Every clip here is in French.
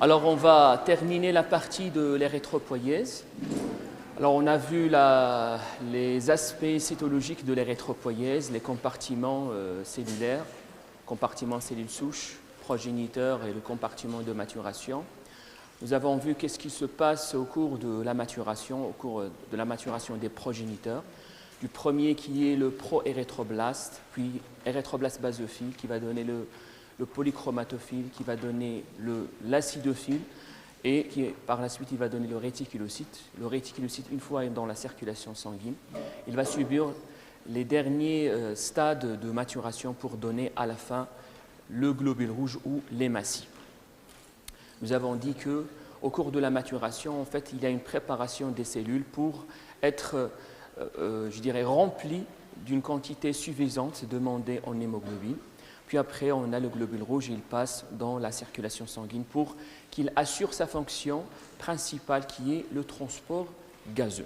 Alors, on va terminer la partie de l'érythropoïèse. Alors, on a vu les aspects cytologiques de l'érythropoïèse, les compartiments cellulaires, compartiment cellules souches, progéniteurs et le compartiment de maturation. Nous avons vu qu'est-ce qui se passe au cours de la maturation, des progéniteurs. Du premier qui est le proérythroblaste, puis érythroblaste basophile qui va donner le polychromatophile, qui va donner l'acidophile et qui, par la suite, il va donner le réticulocyte. Le réticulocyte, une fois dans la circulation sanguine, il va subir les derniers stades de maturation pour donner à la fin le globule rouge ou l'hématie. Nous avons dit qu'au cours de la maturation, en fait, il y a une préparation des cellules pour être, remplies d'une quantité suffisante demandée en hémoglobine. Puis après, on a le globule rouge, il passe dans la circulation sanguine pour qu'il assure sa fonction principale qui est le transport gazeux.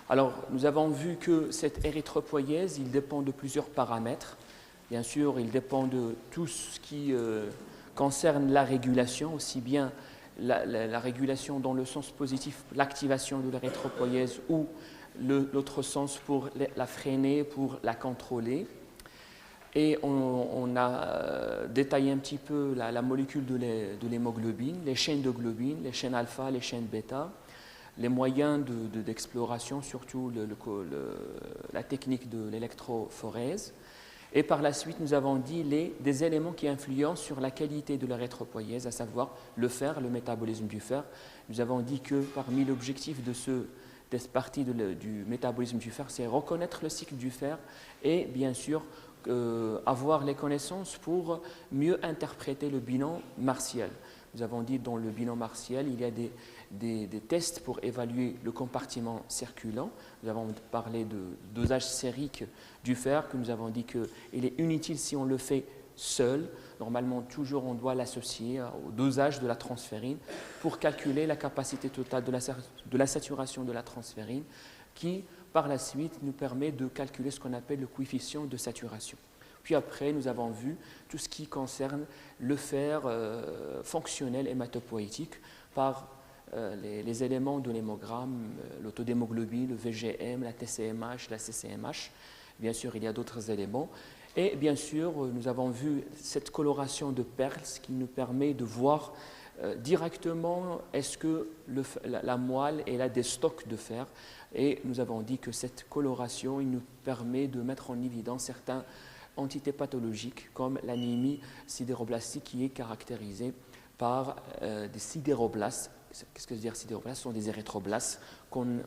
Alors, nous avons vu que cette érythropoïèse, il dépend de plusieurs paramètres. Bien sûr, il dépend de tout ce qui concerne la régulation, aussi bien la régulation dans le sens positif, l'activation de l'érythropoïèse, ou l'autre sens pour la freiner, pour la contrôler. Et on a détaillé un petit peu la molécule de l'hémoglobine, les chaînes de globine, les chaînes alpha, les chaînes bêta, les moyens d'exploration, surtout la technique de l'électrophorèse. Et par la suite, nous avons dit des éléments qui influencent sur la qualité de l'érythropoïèse, à savoir le fer, le métabolisme du fer. Nous avons dit que parmi l'objectif de cette partie du métabolisme du fer, c'est reconnaître le cycle du fer et bien sûr avoir les connaissances pour mieux interpréter le bilan martial. Nous avons dit dans le bilan martial, il y a des tests pour évaluer le compartiment circulant. Nous avons parlé de dosage sérique du fer, que nous avons dit qu'il est inutile si on le fait seul. Normalement, toujours, on doit l'associer au dosage de la transférine pour calculer la capacité totale de la saturation de la transférine qui, par la suite, nous permet de calculer ce qu'on appelle le coefficient de saturation. Puis après, nous avons vu tout ce qui concerne le fer fonctionnel hématopoïétique par les éléments de l'hémogramme, le taux d'hémoglobine, le VGM, la TCMH, la CCMH. Bien sûr, il y a d'autres éléments. Et bien sûr, nous avons vu cette coloration de Pearls qui nous permet de voir directement est-ce que la moelle elle a des stocks de fer. Et nous avons dit que cette coloration il nous permet de mettre en évidence certaines entités pathologiques comme l'anémie sidéroblastique qui est caractérisée par des sidéroblastes. Qu'est-ce que veut dire sidéroblastes? Ce sont des érythroblastes qu'on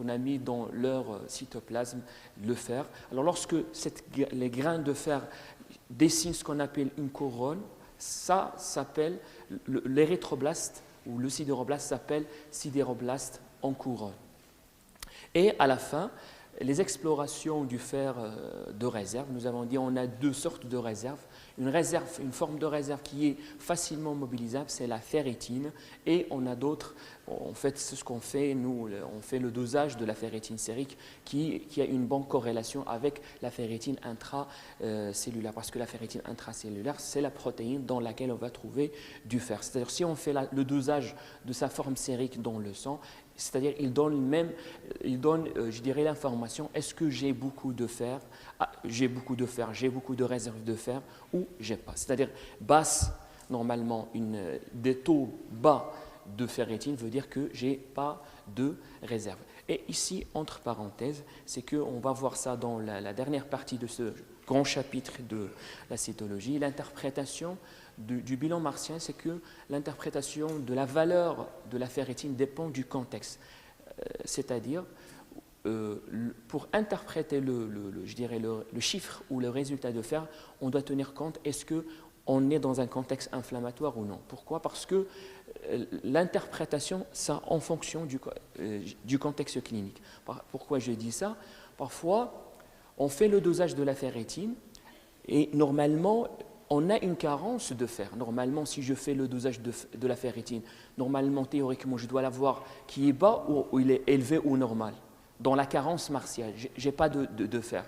a mis dans leur cytoplasme le fer. Alors lorsque les grains de fer dessinent ce qu'on appelle une couronne, ça s'appelle l'érythroblaste ou le sidéroblaste s'appelle sidéroblaste en couronne. Et à la fin, les explorations du fer de réserve, nous avons dit on a deux sortes de réserves. Une forme de réserve qui est facilement mobilisable, c'est la ferritine. Et on a d'autres, en fait, c'est ce qu'on fait, nous, on fait le dosage de la ferritine sérique qui a une bonne corrélation avec la ferritine intracellulaire. Parce que la ferritine intracellulaire, c'est la protéine dans laquelle on va trouver du fer. C'est-à-dire si on fait le dosage de sa forme sérique dans le sang, c'est-à-dire il donne l'information, est-ce que j'ai beaucoup de fer, j'ai beaucoup de fer, j'ai beaucoup de réserves de fer ou j'ai pas. C'est-à-dire basse, normalement, des taux bas de ferritine veut dire que j'ai pas de réserve. Et ici, entre parenthèses, c'est qu'on va voir ça dans la dernière partie de ce grand chapitre de la cytologie, l'interprétation du bilan martien, c'est que l'interprétation de la valeur de la ferritine dépend du contexte. C'est-à-dire, pour interpréter le chiffre ou le résultat de fer, on doit tenir compte, est-ce qu'on est dans un contexte inflammatoire ou non? Pourquoi? Parce que l'interprétation, ça en fonction du contexte clinique. Pourquoi je dis ça? Parfois, on fait le dosage de la ferritine et normalement, on a une carence de fer. Normalement, si je fais le dosage de la ferritine, normalement, théoriquement, je dois l'avoir qui est bas ou il est élevé ou normal. Dans la carence martiale, je n'ai pas de fer.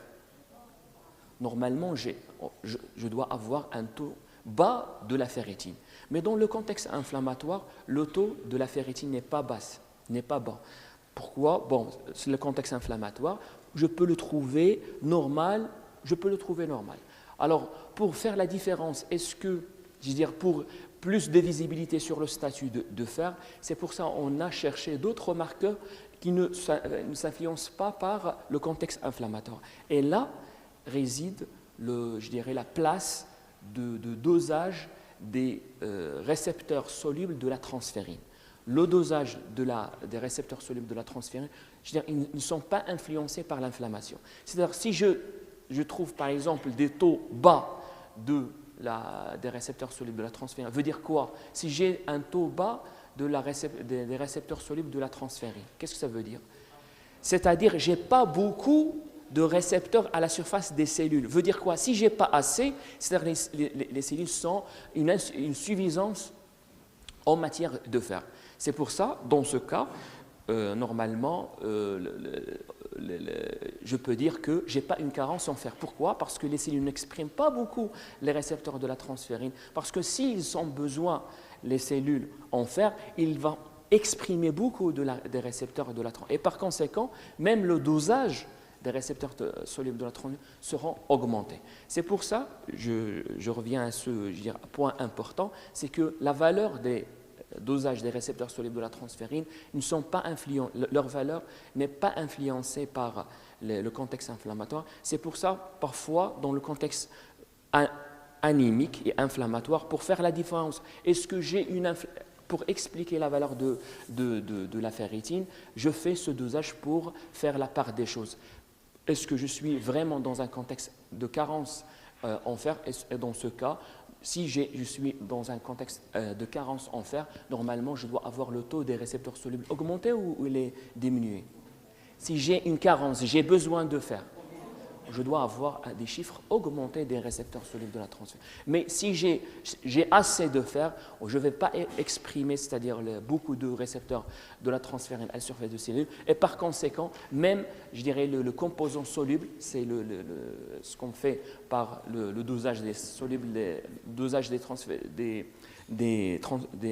Normalement, je dois avoir un taux bas de la ferritine. Mais dans le contexte inflammatoire, le taux de la ferritine n'est pas bas. Pourquoi? Bon, c'est le contexte inflammatoire, je peux le trouver normal. Alors, pour faire la différence, est-ce que, je veux dire, pour plus de visibilité sur le statut de fer, c'est pour ça qu'on a cherché d'autres marqueurs qui ne s'influencent pas par le contexte inflammatoire. Et là réside, je dirais, la place de dosage des récepteurs solubles de la transférine. Le dosage des récepteurs solubles de la transférine, je veux dire, ils ne sont pas influencés par l'inflammation. C'est-à-dire, si je trouve par exemple des taux bas des récepteurs solubles de la transférine, veut dire quoi? Si j'ai un taux bas des récepteurs solubles de la transférine, qu'est-ce que ça veut dire? C'est-à-dire, je n'ai pas beaucoup de récepteurs à la surface des cellules. Veut dire quoi? Si je n'ai pas assez, c'est-à-dire les cellules sont une insuffisance en matière de fer. C'est pour ça, dans ce cas, normalement, je peux dire que je n'ai pas une carence en fer. Pourquoi? Parce que les cellules n'expriment pas beaucoup les récepteurs de la transférine. Parce que s'ils ont besoin, les cellules en fer, ils vont exprimer beaucoup des récepteurs de la transférine. Et par conséquent, même le dosage des récepteurs solubles de la transférine seront augmentés. C'est pour ça, je reviens à ce point important, c'est que la valeur des dosage des récepteurs solubles de la transférine ne sont pas leur valeur n'est pas influencée par le contexte inflammatoire. C'est pour ça, parfois, dans le contexte anémique et inflammatoire, pour faire la différence, est-ce que j'ai pour expliquer la valeur de la ferritine, je fais ce dosage pour faire la part des choses. Est-ce que je suis vraiment dans un contexte de carence en fer? Et dans ce cas, si je suis dans un contexte de carence en fer, normalement, je dois avoir le taux des récepteurs solubles augmenté ou il est diminué? Si j'ai une carence, j'ai besoin de fer, je dois avoir des chiffres augmentés des récepteurs solubles de la transférine. Mais si j'ai assez de fer, je ne vais pas exprimer, c'est-à-dire beaucoup de récepteurs de la transférine à la surface de cellules. Et par conséquent, même, je dirais, le composant soluble, c'est ce qu'on fait par le dosage des solubles, le dosage des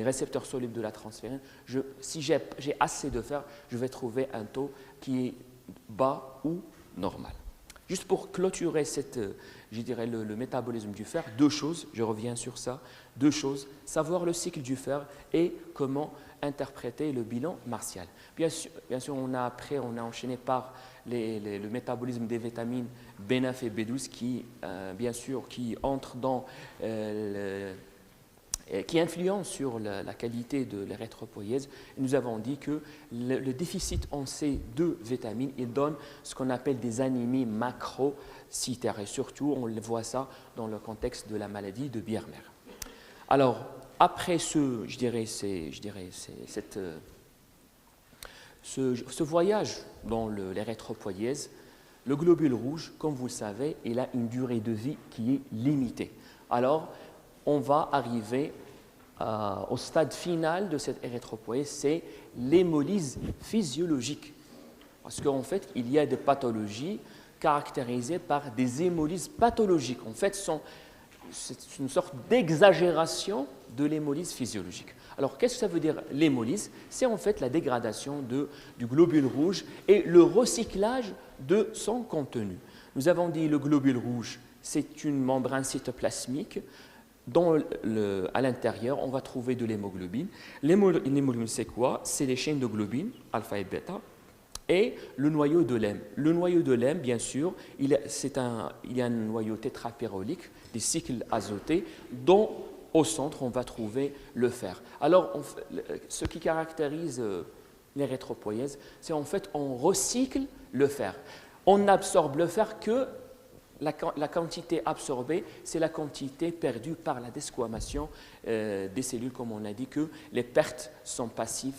récepteurs solubles de la transférine. Si j'ai assez de fer, je vais trouver un taux qui est bas ou normal. Juste pour clôturer je dirais le métabolisme du fer, deux choses, je reviens sur ça, deux choses, savoir le cycle du fer et comment interpréter le bilan martial. Bien sûr on a enchaîné par le métabolisme des vitamines B9 et B12 qui, bien sûr, qui entrent dans qui influence sur la qualité de l'érythropoïèse. Nous avons dit que le déficit en ces deux vitamines, il donne ce qu'on appelle des anémies macrocytaires. Et surtout, on voit ça dans le contexte de la maladie de Biermer. Alors, après ce voyage dans l'érythropoïèse, le globule rouge, comme vous le savez, il a une durée de vie qui est limitée. Alors, on va arriver au stade final de cette érythropoïèse, c'est l'hémolyse physiologique. Parce qu'en fait, il y a des pathologies caractérisées par des hémolyses pathologiques. En fait, c'est une sorte d'exagération de l'hémolyse physiologique. Alors, qu'est-ce que ça veut dire l'hémolyse? C'est en fait la dégradation du globule rouge et le recyclage de son contenu. Nous avons dit le globule rouge, c'est une membrane cytoplasmique. À l'intérieur, on va trouver de l'hémoglobine. L'hémoglobine, c'est quoi? C'est les chaînes de globine, alpha et bêta, et le noyau de l'hème. Le noyau de l'hème, bien sûr, il y a un noyau tétrapyrolique, des cycles azotés, dont au centre, on va trouver le fer. Alors, ce qui caractérise l'érythropoïèse, c'est en fait, on recycle le fer. On n'absorbe le fer que la quantité absorbée, c'est la quantité perdue par la desquamation des cellules, comme on a dit que les pertes sont passives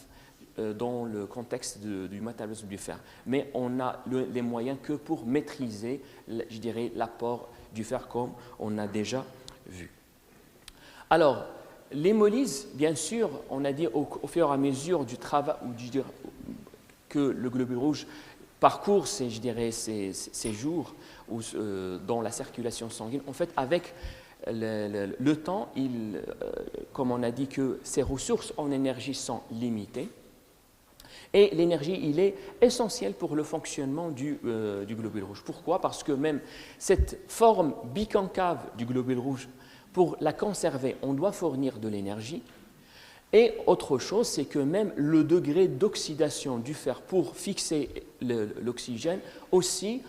dans le contexte du métabolisme du fer. Mais on a les moyens que pour maîtriser, je dirais, l'apport du fer, comme on a déjà vu. Alors, l'hémolyse, bien sûr, on a dit au fur et à mesure du travail, que le globule rouge parcourt ces jours dans la circulation sanguine, en fait, avec le temps, comme on a dit que ses ressources en énergie sont limitées, et l'énergie, il est essentiel pour le fonctionnement du globule rouge. Pourquoi? Parce que même cette forme biconcave du globule rouge, pour la conserver, on doit fournir de l'énergie. Et autre chose, c'est que même le degré d'oxydation du fer pour fixer l'oxygène, aussi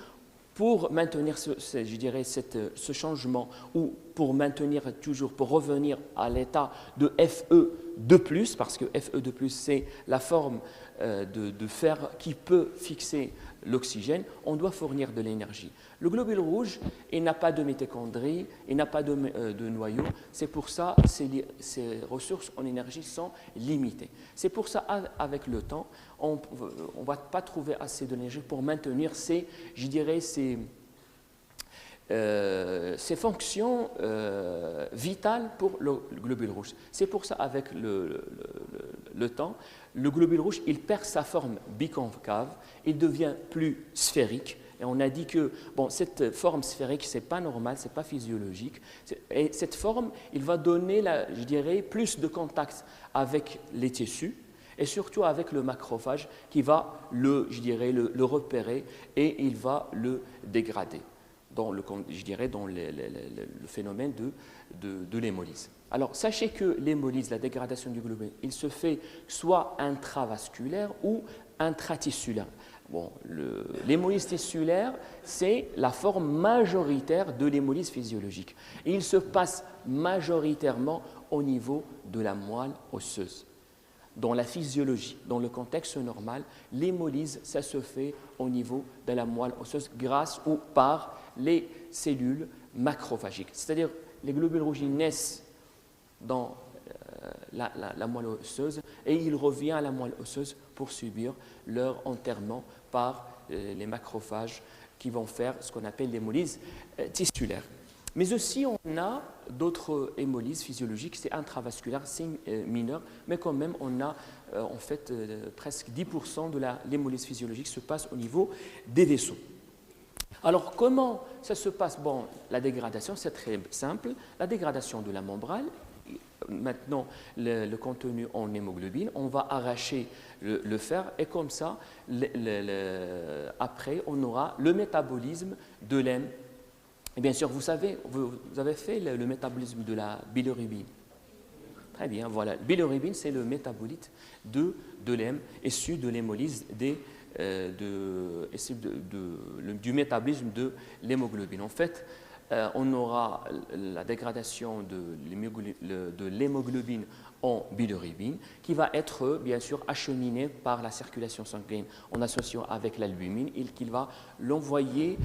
pour maintenir ce changement, ou pour maintenir toujours, pour revenir à l'état de Fe2+, parce que Fe2+, c'est la forme de fer qui peut fixer l'oxygène, on doit fournir de l'énergie. Le globule rouge, il n'a pas de mitochondrie, il n'a pas de noyau, c'est pour ça que ses ressources en énergie sont limitées. C'est pour ça, avec le temps, on ne va pas trouver assez d'énergie pour maintenir ces fonctions vitales pour le globule rouge. C'est pour ça, avec le temps, le globule rouge, il perd sa forme biconcave, il devient plus sphérique. Et on a dit que cette forme sphérique, ce n'est pas normal, ce n'est pas physiologique. Et cette forme, il va donner, plus de contact avec les tissus et surtout avec le macrophage qui va le repérer et il va le dégrader dans le phénomène de l'hémolyse. Alors, sachez que l'hémolyse, la dégradation du globule, il se fait soit intravasculaire ou intratissulaire. L'hémolyse tissulaire, c'est la forme majoritaire de l'hémolyse physiologique. Et il se passe majoritairement au niveau de la moelle osseuse. Dans la physiologie, dans le contexte normal, l'hémolyse, ça se fait au niveau de la moelle osseuse grâce ou par les cellules macrophagiques. C'est-à-dire, les globules rouges naissent dans la moelle osseuse et ils reviennent à la moelle osseuse pour subir leur enterrement par les macrophages qui vont faire ce qu'on appelle l'hémolyse tissulaire. Mais aussi, on a d'autres hémolyses physiologiques, c'est intravasculaire, c'est mineur, mais quand même, on a presque 10% de l'hémolyse physiologique se passe au niveau des vaisseaux. Alors, comment ça se passe? La dégradation, c'est très simple. La dégradation de la membrane, maintenant le contenu en hémoglobine, on va arracher le fer et comme ça, après, on aura le métabolisme de l'hème. Et bien sûr, vous avez fait le métabolisme de la bilirubine. Très bien, voilà. La bilirubine, c'est le métabolite de l'hème issu de l'hémolyse du métabolisme de l'hémoglobine. En fait, on aura la dégradation de l'hémoglobine en bilirubine qui va être bien sûr acheminée par la circulation sanguine en association avec l'albumine et qui va l'envoyer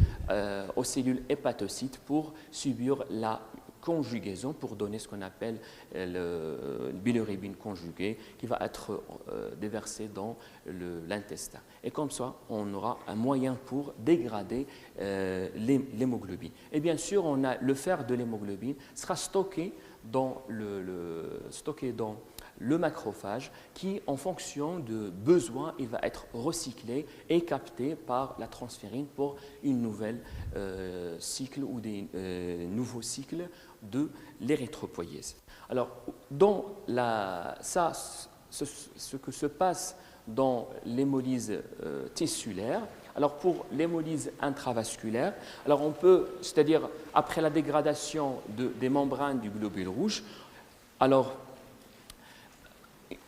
aux cellules hépatocytes pour subir la conjugaison pour donner ce qu'on appelle le bilirubine conjuguée qui va être déversée dans l'intestin. Et comme ça, on aura un moyen pour dégrader l'hémoglobine. Et bien sûr, le fer de l'hémoglobine sera stocké dans le macrophage qui, en fonction de besoin, il va être recyclé et capté par la transférine pour une nouvelle cycle ou des nouveaux cycles de l'érythropoïèse. Alors, ce que se passe dans l'hémolyse tissulaire, alors pour l'hémolyse intravasculaire, alors on peut, c'est-à-dire après la dégradation des membranes du globule rouge, alors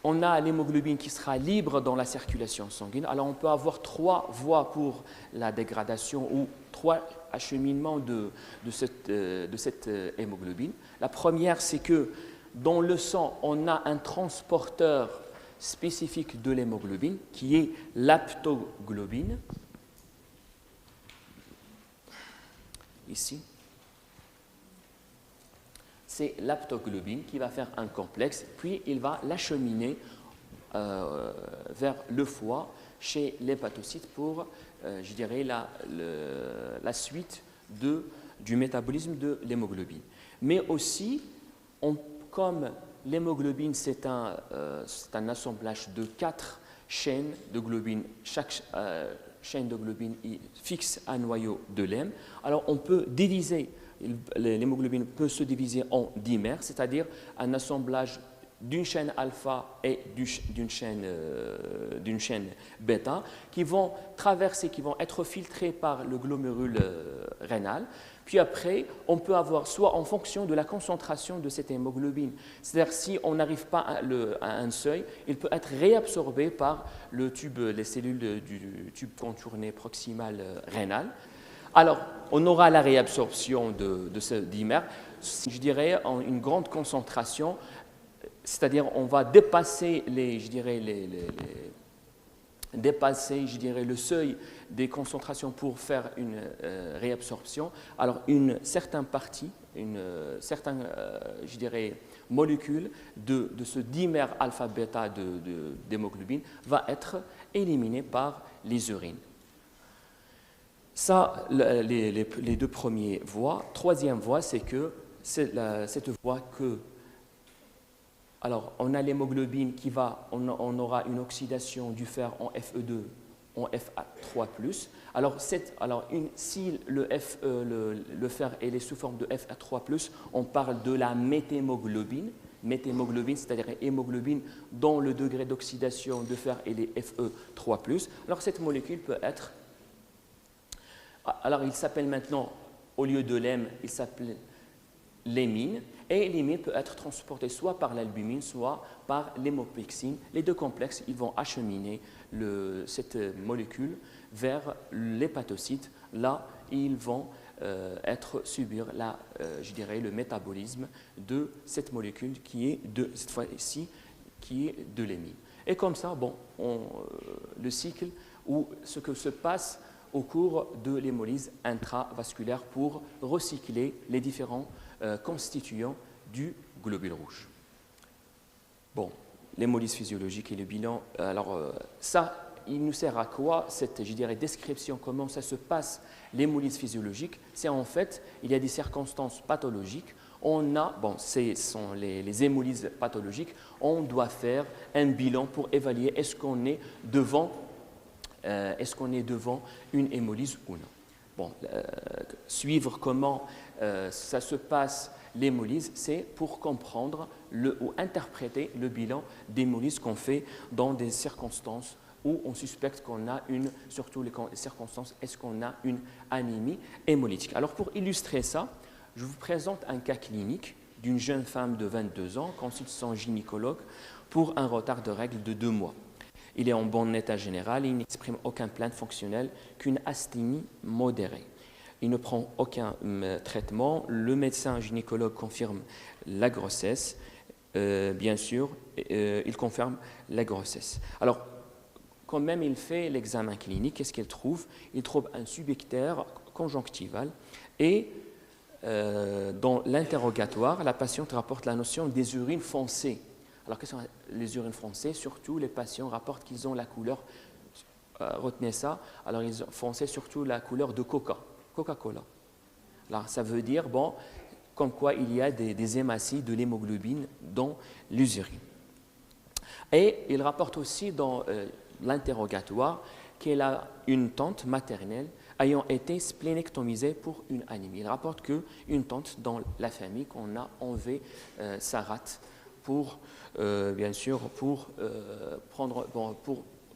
on a l'hémoglobine qui sera libre dans la circulation sanguine. Alors on peut avoir 3 voies pour la dégradation ou 3 acheminements de cette hémoglobine. La première, c'est que dans le sang, on a un transporteur spécifique de l'hémoglobine qui est l'aptoglobine. Ici. C'est l'aptoglobine qui va faire un complexe, puis il va l'acheminer vers le foie chez l'hépatocyte pour, la suite du métabolisme de l'hémoglobine. Mais aussi, comme l'hémoglobine, c'est un assemblage de 4 chaînes de globine, chaque chaîne de globine fixe un noyau de l'hème, alors on peut diviser l'hémoglobine peut se diviser en dimères, c'est-à-dire un assemblage d'une chaîne alpha et d'une chaîne bêta qui vont traverser, qui vont être filtrés par le glomérule rénal. Puis après, on peut avoir soit en fonction de la concentration de cette hémoglobine, c'est-à-dire si on n'arrive pas à un seuil, il peut être réabsorbé par les cellules du tube contourné proximal rénal. Alors, on aura la réabsorption de ce dimère, je dirais, en une grande concentration, c'est-à-dire on va dépasser le seuil des concentrations pour faire une réabsorption. Alors, une certaine partie, molécule de ce dimère alpha-bêta d'hémoglobine va être éliminée par les urines. Ça, les deux premières voies. Troisième voie, c'est que cette voie que... Alors, on a l'hémoglobine on aura une oxydation du fer en Fe2 en Fa3+. Alors, si le fer est sous forme de Fa3+, on parle de la méthémoglobine. Méthémoglobine, c'est-à-dire hémoglobine dont le degré d'oxydation de fer est Fe3+. Alors, cette molécule peut être... Alors, il s'appelle maintenant, au lieu de l'hème, il s'appelle l'hémine. Et l'hémine peut être transporté soit par l'albumine, soit par l'hémopexine. Les deux complexes, ils vont acheminer cette molécule vers l'hépatocyte. Là, ils vont subir le métabolisme de cette molécule cette fois-ci, qui est de l'hémine. Et comme ça, le cycle ou ce que se passe au cours de l'hémolyse intravasculaire pour recycler les différents constituants du globule rouge. Bon, l'hémolyse physiologique et le bilan. Alors, ça, il nous sert à quoi cette, description, comment ça se passe, l'hémolyse physiologique? C'est en fait, il y a des circonstances pathologiques. On a, ce sont les hémolyses pathologiques. On doit faire un bilan pour évaluer est-ce qu'on est devant une hémolyse ou non. Suivre comment ça se passe l'hémolyse, c'est pour comprendre ou interpréter le bilan d'hémolyse qu'on fait dans des circonstances où on suspecte qu'on a surtout les circonstances, est-ce qu'on a une anémie hémolytique. Alors pour illustrer ça, je vous présente un cas clinique d'une jeune femme de 22 ans, consulte son gynécologue pour un retard de règles de 2 mois. Il est en bon état général et il n'exprime aucun plainte fonctionnelle qu'une asthénie modérée. Il ne prend aucun traitement. Le médecin gynécologue confirme la grossesse. Bien sûr, il confirme la grossesse. Alors, quand même, il fait l'examen clinique. Qu'est-ce qu'il trouve? Il trouve un subictère conjonctival et dans l'interrogatoire, la patiente rapporte la notion des urines foncées. Alors, quelles sont les urines foncées? Surtout, les patients rapportent qu'ils ont la couleur, retenez ça, alors ils ont foncé surtout la couleur de Coca-Cola. Alors, ça veut dire, comme quoi il y a des hématies de l'hémoglobine dans les urines. Et il rapporte aussi dans l'interrogatoire qu'elle a une tante maternelle ayant été splénectomisée pour une anémie. Il rapporte qu'une tante dans la famille qu'on a enlevé sa rate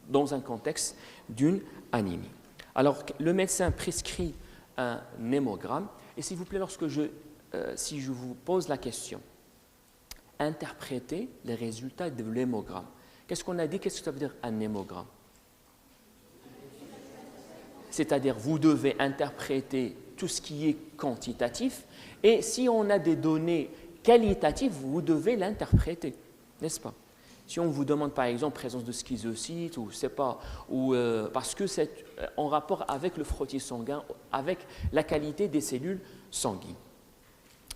dans un contexte d'une anémie. Alors, le médecin prescrit un hémogramme. Et s'il vous plaît, si je vous pose la question, interprétez les résultats de l'hémogramme. Qu'est-ce qu'on a dit? Qu'est-ce que ça veut dire un hémogramme? C'est-à-dire, vous devez interpréter tout ce qui est quantitatif. Et si on a des données qualitatives, vous devez l'interpréter, n'est-ce pas? Si on vous demande par exemple présence de schizocytes parce que c'est en rapport avec le frottis sanguin, avec la qualité des cellules sanguines.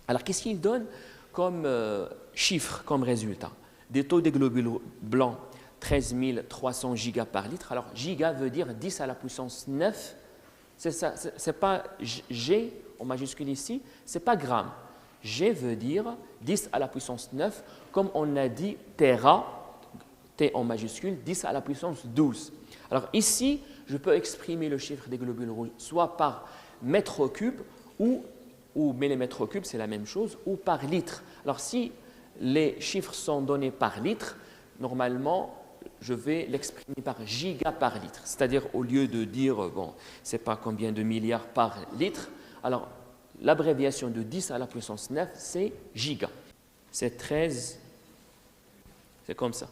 Alors qu'est-ce qu'il donne comme chiffre, comme résultat? Des taux de globules blancs 13 300 gigas par litre. Alors giga veut dire 10 à la puissance 9. C'est pas G en majuscule ici, c'est pas gramme. G veut dire 10 à la puissance 9, comme on a dit téra, T en majuscule, 10 à la puissance 12. Alors ici, je peux exprimer le chiffre des globules rouges soit par mètre cube ou ou millimètre cube, c'est la même chose, ou par litre. Alors, si les chiffres sont donnés par litre, normalement, je vais l'exprimer par giga par litre. C'est-à-dire, au lieu de dire, bon, c'est pas combien de milliards par litre, alors l'abréviation de 10 à la puissance 9, c'est giga. C'est 13, c'est comme ça.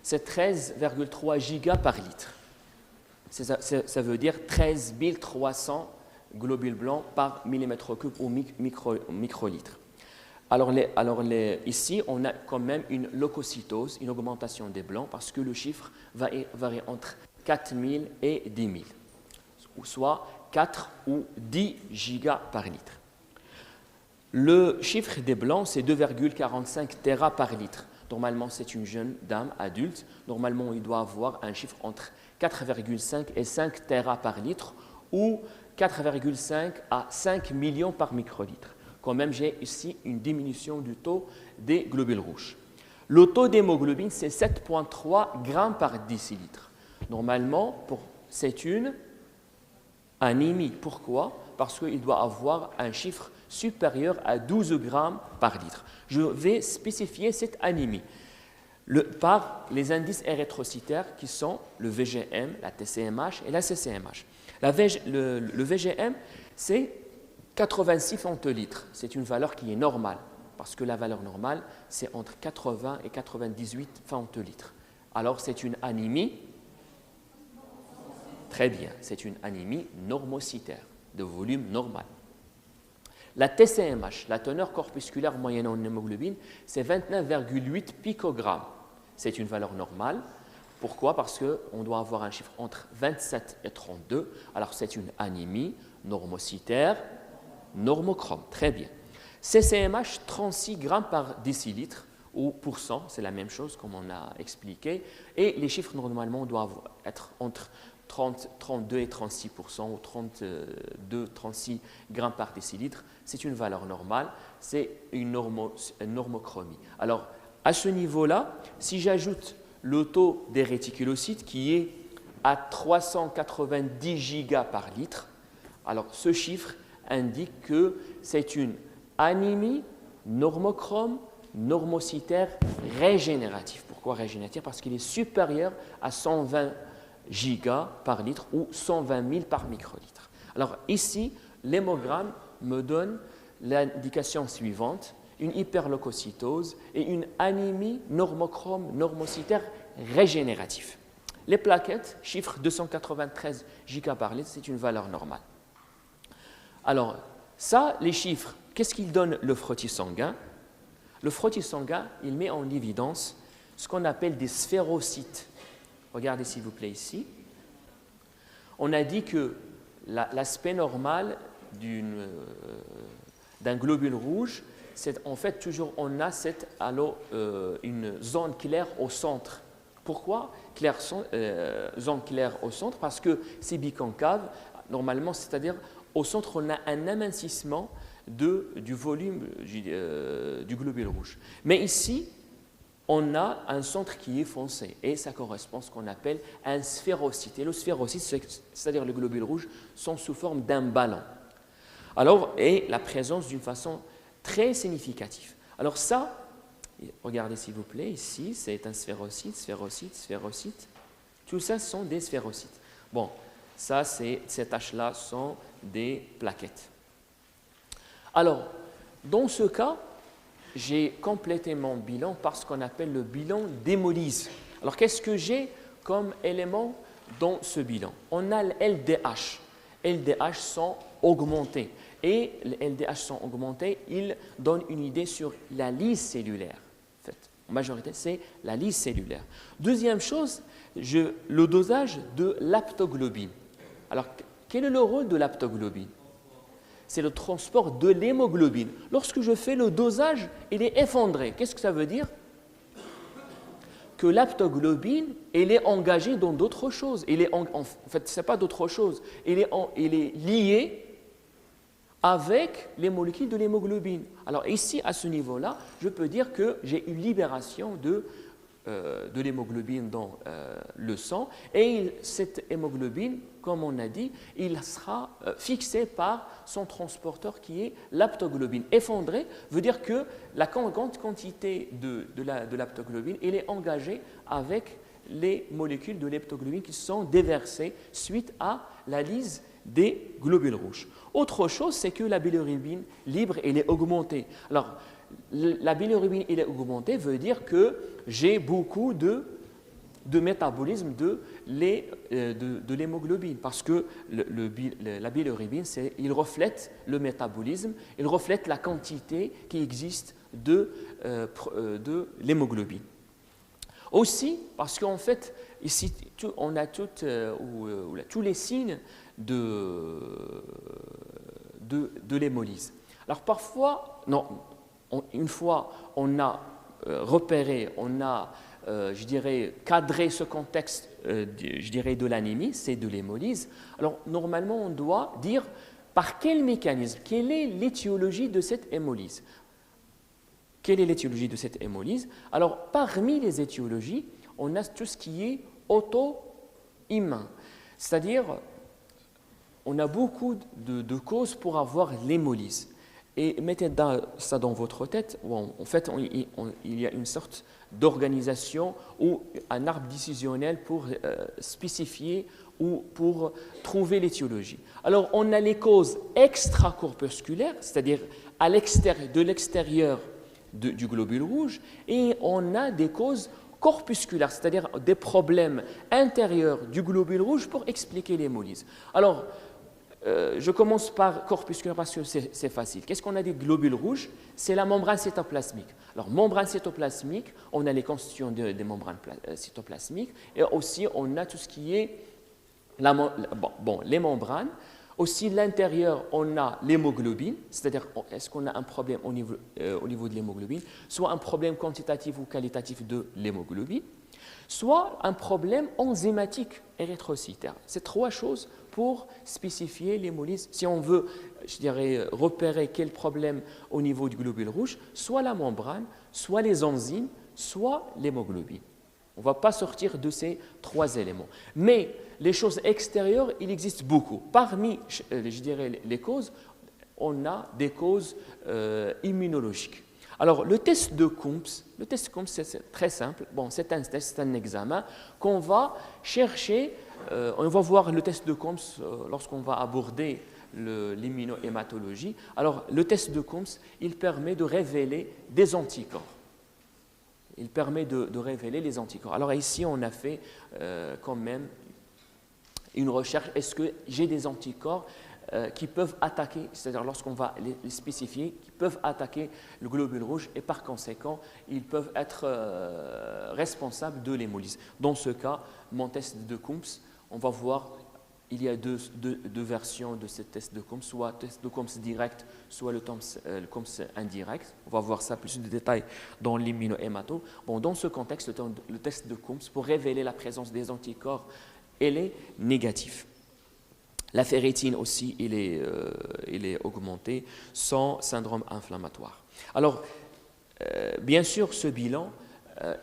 C'est 13,3 gigas par litre. Ça veut dire 13 300 globules blancs par millimètre cube ou microlitre. Alors, ici, on a quand même une leucocytose, une augmentation des blancs, parce que le chiffre va varier entre 4000 et 10 000, soit 4 ou 10 gigas par litre. Le chiffre des blancs, c'est 2,45 téra par litre. Normalement, c'est une jeune dame adulte. Normalement, il doit avoir un chiffre entre 4,5 et 5 téra par litre ou 4,5 à 5 millions par microlitre. Quand même, j'ai ici une diminution du taux des globules rouges. Le taux d'hémoglobine, c'est 7,3 grammes par décilitre. Normalement, c'est une anémie. Pourquoi? Parce qu'il doit avoir un chiffre supérieur à 12 grammes par litre. Je vais spécifier cette anémie par les indices érythrocytaires qui sont le VGM, la TCMH et la CCMH. Le VGM, c'est 86 femtolitres. C'est une valeur qui est normale, parce que la valeur normale, c'est entre 80 et 98 femtolitres. Alors, c'est une anémie. Très bien, c'est une anémie normocytaire, de volume normal. La TCMH, la teneur corpusculaire moyenne en hémoglobine, c'est 29,8 picogrammes. C'est une valeur normale. Pourquoi? Parce qu'on doit avoir un chiffre entre 27 et 32. Alors, c'est une anémie normocytaire, normochrome. Très bien. CCMH, 36 grammes par décilitre ou pourcent, c'est la même chose comme on a expliqué. Et les chiffres normalement doivent être entre 32 et 36% ou 32-36 grammes par décilitre. C'est une valeur normale, c'est une normochromie. Alors, à ce niveau-là, si j'ajoute le taux des réticulocytes qui est à 390 gigas par litre, alors ce chiffre indique que c'est une anémie normochrome, normocytaire régénérative. Pourquoi régénérative? Parce qu'il est supérieur à 120 gigas par litre ou 120 000 par microlitre. Alors ici, l'hémogramme me donne l'indication suivante, une hyperleucocytose et une anémie normochrome normocytaire régénérative. Les plaquettes, chiffre 293 gigas par litre, c'est une valeur normale. Alors, ça, les chiffres, qu'est-ce qu'il donne le frottis sanguin? Le frottis sanguin, il met en évidence ce qu'on appelle des sphérocytes. Regardez s'il vous plaît ici. On a dit que l'aspect normal d'un globule rouge, c'est en fait toujours on a une zone claire au centre. Pourquoi zone claire au centre? Parce que c'est biconcave, normalement, c'est-à-dire au centre on a un amincissement du volume du globule rouge. Mais ici, on a un centre qui est foncé et ça correspond à ce qu'on appelle un sphérocyte. Et le sphérocyte, c'est-à-dire les globules rouges, sont sous forme d'un ballon. Alors, et la présence d'une façon très significative. Alors ça, regardez s'il vous plaît, ici, c'est un sphérocyte, sphérocyte, sphérocyte. Tout ça sont des sphérocytes. Bon, ça, ces taches-là sont des plaquettes. Alors, dans ce cas, j'ai complété mon bilan par ce qu'on appelle le bilan d'hémolyse. Alors, qu'est-ce que j'ai comme élément dans ce bilan? On a le LDH. LDH sont augmentés. Et les LDH sont augmentés, ils donnent une idée sur la lyse cellulaire. En fait, en majorité, c'est la lyse cellulaire. Deuxième chose, le dosage de l'aptoglobine. Alors, quel est le rôle de l'aptoglobine? C'est le transport de l'hémoglobine. Lorsque je fais le dosage, il est effondré. Qu'est-ce que ça veut dire? Que l'aptoglobine, elle est engagée dans d'autres choses. En fait, ce n'est pas d'autre chose. Elle est liée avec les molécules de l'hémoglobine. Alors ici, à ce niveau-là, je peux dire que j'ai une libération de de l'hémoglobine dans le sang et cette hémoglobine, comme on a dit, il sera fixé par son transporteur qui est l'aptoglobine. Effondré veut dire que la grande quantité de l'aptoglobine elle est engagée avec les molécules de l'héptoglobine qui sont déversées suite à la lyse des globules rouges. Autre chose, c'est que la bilirubine libre elle est augmentée. Alors, la bilirubine elle est augmentée veut dire que j'ai beaucoup de métabolisme de l'hémoglobine parce que la bilirubine, il reflète le métabolisme, il reflète la quantité qui existe de l'hémoglobine. Aussi, parce qu'en fait, ici, on a tous les signes de l'hémolyse. Alors parfois, une fois on a repéré, on a, je dirais, cadré ce contexte, je dirais, de l'anémie, c'est de l'hémolyse, alors normalement on doit dire par quel mécanisme, quelle est l'étiologie de cette hémolyse. Quelle est l'étiologie de cette hémolyse? Alors, parmi les étiologies, on a tout ce qui est auto-immun. C'est-à-dire, on a beaucoup de causes pour avoir l'hémolyse. Et mettez ça dans votre tête, où en fait, il y a une sorte d'organisation ou un arbre décisionnel pour spécifier ou pour trouver l'étiologie. Alors, on a les causes extracorpusculaires, c'est-à-dire de l'extérieur du globule rouge, et on a des causes corpusculaires, c'est-à-dire des problèmes intérieurs du globule rouge pour expliquer l'hémolyse. Alors, je commence par corpusculaire parce que c'est facile. Qu'est-ce qu'on a des globules rouges? C'est la membrane cytoplasmique. Alors, membrane cytoplasmique, on a les constituants des membranes cytoplasmiques et aussi on a tout ce qui est les membranes. Aussi, l'intérieur, on a l'hémoglobine, c'est-à-dire est-ce qu'on a un problème au niveau de l'hémoglobine, soit un problème quantitatif ou qualitatif de l'hémoglobine, soit un problème enzymatique érythrocytaire. C'est trois choses pour spécifier l'hémolyse. Si on veut, je dirais, repérer quel problème au niveau du globule rouge, soit la membrane, soit les enzymes, soit l'hémoglobine. On ne va pas sortir de ces trois éléments. Mais les choses extérieures, il existe beaucoup. Parmi, je dirais, les causes, on a des causes immunologiques. Alors, le test de Coombs, c'est très simple. Bon, c'est un test, c'est un examen qu'on va chercher. On va voir le test de Coombs lorsqu'on va aborder l'immunohématologie. Alors, le test de Coombs, il permet de révéler des anticorps. Il permet de révéler les anticorps. Alors ici, on a fait quand même une recherche. Est-ce que j'ai des anticorps qui peuvent attaquer, c'est-à-dire lorsqu'on va les spécifier, qui peuvent attaquer le globule rouge et par conséquent, ils peuvent être responsables de l'hémolyse. Dans ce cas, mon test de Coombs, on va voir, il y a deux versions de ce test de Coombs, soit le test de Coombs direct, soit le Coombs indirect. On va voir ça plus de détails dans l'immunohémato. Bon, dans ce contexte, le test de Coombs, pour révéler la présence des anticorps, elle est négative. La ferritine aussi, elle est augmentée sans syndrome inflammatoire. Alors, bien sûr, ce bilan,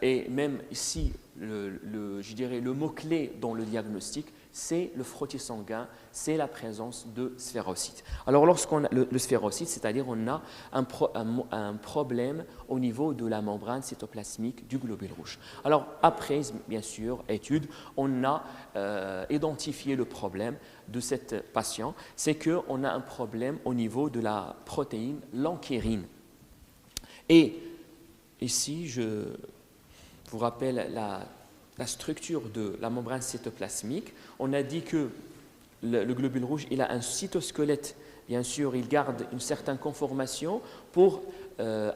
et même ici, je dirais le mot-clé dans le diagnostic, c'est le frottis sanguin, c'est la présence de sphérocytes. Alors lorsqu'on a le sphérocyte, c'est-à-dire on a un problème au niveau de la membrane cytoplasmique du globule rouge. Alors après, bien sûr, étude, on a identifié le problème de cette patient, c'est qu'on a un problème au niveau de la protéine lanquérine. Et ici, je vous rappelle la structure de la membrane cytoplasmique. On a dit que le globule rouge, il a un cytosquelette. Bien sûr, il garde une certaine conformation pour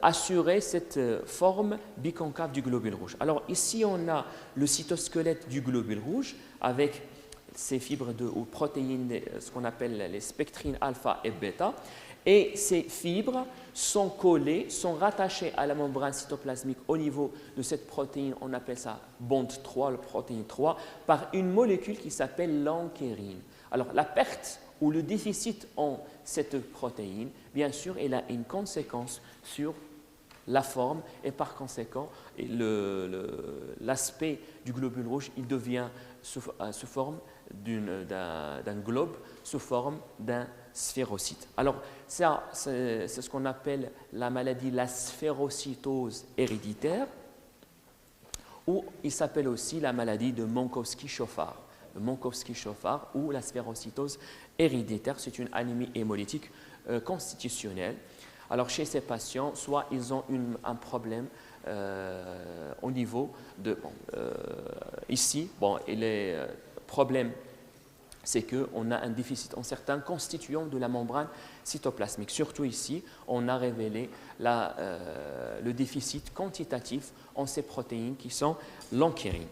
assurer cette forme biconcave du globule rouge. Alors ici, on a le cytosquelette du globule rouge avec ces fibres ou protéines, ce qu'on appelle les spectrines alpha et bêta. Et ces fibres sont collées, sont rattachées à la membrane cytoplasmique au niveau de cette protéine, on appelle ça bond 3, la protéine 3, par une molécule qui s'appelle lanquérine. Alors la perte ou le déficit en cette protéine, bien sûr, elle a une conséquence sur la forme et par conséquent, l'aspect du globule rouge, il devient sous forme d'un globe, sous forme d'un sphérocyte. Alors, ça, c'est ce qu'on appelle la maladie, la sphérocytose héréditaire, ou il s'appelle aussi la maladie de Minkowski-Shofar. Le Minkowski-Shofar ou la sphérocytose héréditaire, c'est une anémie hémolytique constitutionnelle. Alors, chez ces patients, soit ils ont un problème au niveau de... ici, les problèmes, c'est qu'on a un déficit en certains constituants de la membrane cytoplasmique. Surtout ici, on a révélé le déficit quantitatif en ces protéines qui sont l'ankyrin.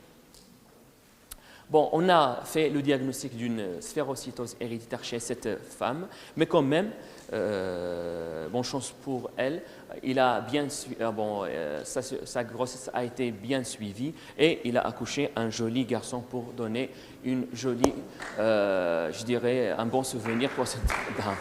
Bon, on a fait le diagnostic d'une sphérocytose héréditaire chez cette femme, mais quand même, bonne chance pour elle, sa grossesse a été bien suivie et il a accouché un joli garçon pour donner une jolie, je dirais, un bon souvenir pour cette dame.